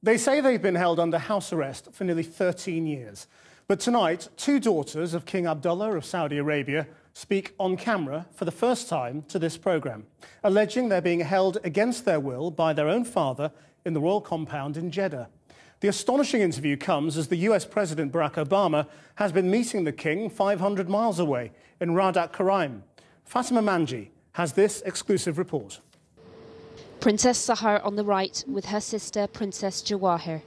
They say they've been held under house arrest for nearly 13 years. But tonight, two daughters of King Abdullah of Saudi Arabia speak on camera for the first time to this programme, alleging they're being held against their will by their own father in the royal compound in Jeddah. The astonishing interview comes as the US President Barack Obama has been meeting the king 500 miles away in Radat Karaim. Fatima Manji has this exclusive report. Princess Sahar on the right with her sister Princess Jawahir,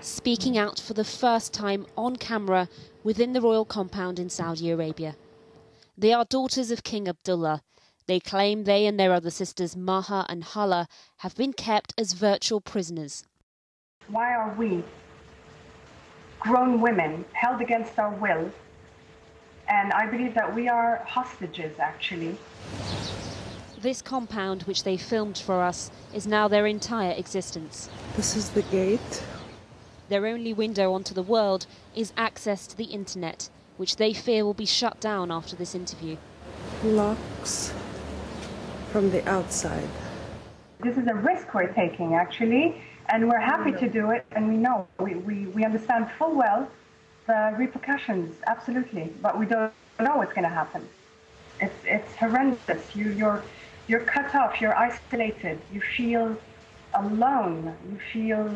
speaking out for the first time on camera within the royal compound in Saudi Arabia. They are daughters of King Abdullah. They claim they and their other sisters Maha and Hala have been kept as virtual prisoners. Why are we, grown women, held against our will? And I believe that we are hostages, actually. This compound, which they filmed for us, is now their entire existence. This is the gate. Their only window onto the world is access to the internet, which they fear will be shut down after this interview. Locks from the outside. This is a risk we're taking, actually, and we're happy to do it, and we know, we understand full well the repercussions, absolutely, but we don't know what's going to happen. It's horrendous. You're cut off, you're isolated, you feel alone, you feel,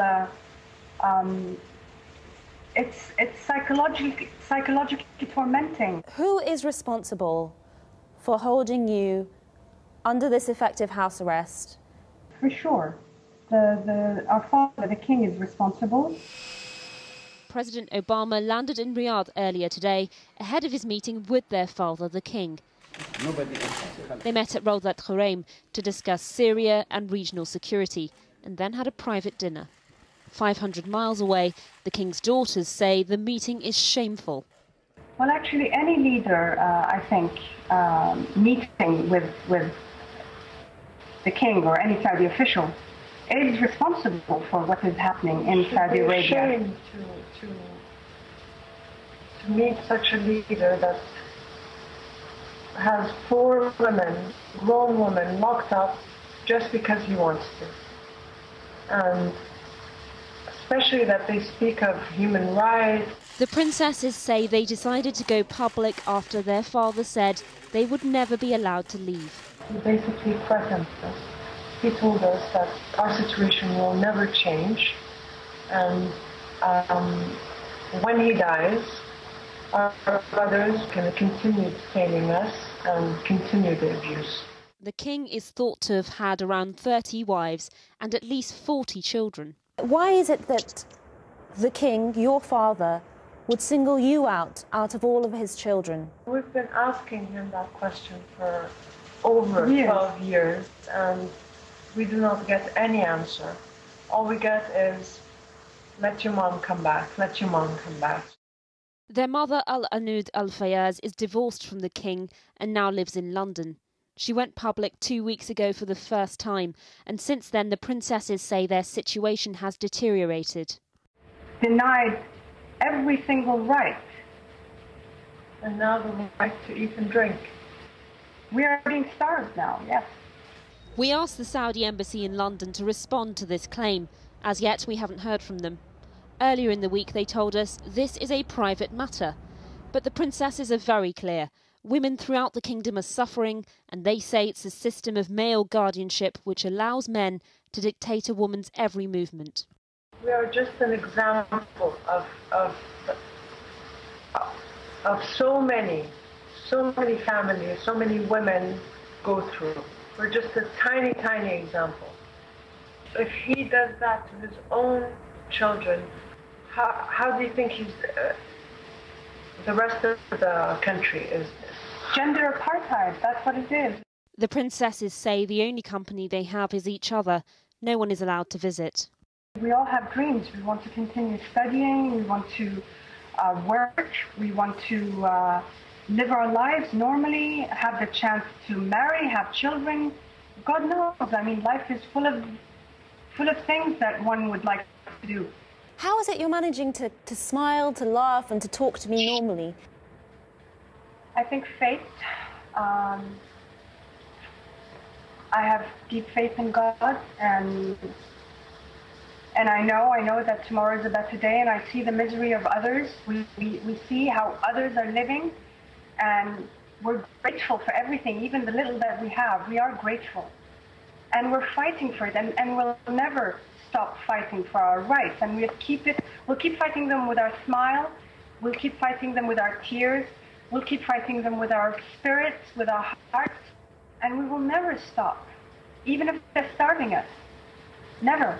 it's psychologically tormenting. Who is responsible for holding you under this effective house arrest? For sure. Our father, the king, is responsible. President Obama landed in Riyadh earlier today ahead of his meeting with their father, the king. They met at Radat Karaim to discuss Syria and regional security and then had a private dinner. 500 miles away, the king's daughters say the meeting is shameful. Well, actually, any leader, I think, meeting with the king or any Saudi official is responsible for what is happening in Saudi Arabia. It's a shame to meet such a leader that has 4 women, grown women, locked up just because he wants to. And especially that they speak of human rights. The princesses say they decided to go public after their father said they would never be allowed to leave. He basically threatened us. He told us that our situation will never change, and when he dies, our brothers can continue detaining us and continue the abuse. The king is thought to have had around 30 wives and at least 40 children. Why is it that the king, your father, would single you out of all of his children? We've been asking him that question for over 12 years, and we do not get any answer. All we get is, let your mom come back, let your mom come back. Their mother, Al-Anud Al-Fayaz, is divorced from the king and now lives in London. She went public 2 weeks ago for the first time, and since then the princesses say their situation has deteriorated. Denied every single right. And now the right to eat and drink. We are being starved now, yes. We asked the Saudi embassy in London to respond to this claim. As yet, we haven't heard from them. Earlier in the week, they told us this is a private matter. But the princesses are very clear. Women throughout the kingdom are suffering, and they say it's a system of male guardianship which allows men to dictate a woman's every movement. We are just an example of so many families, so many women go through. We're just a tiny, tiny example. If he does that to his own children, how do you think the rest of the country is? Gender apartheid, that's what it is. The princesses say the only company they have is each other. No one is allowed to visit. We all have dreams. We want to continue studying, we want to work, we want to live our lives normally, have the chance to marry, have children. God knows, I mean, life is full of things that one would like to do. How is it you're managing to smile, to laugh and to talk to me normally? I think faith. I have deep faith in God, and And I know that tomorrow is a better day, and I see the misery of others. We see how others are living, and we're grateful for everything, even the little that we have. We are grateful. And we're fighting for it, and we'll never stop fighting for our rights. And we'll keep fighting them with our smile, we'll keep fighting them with our tears, we'll keep fighting them with our spirits, with our hearts, and we will never stop, even if they're starving us. Never.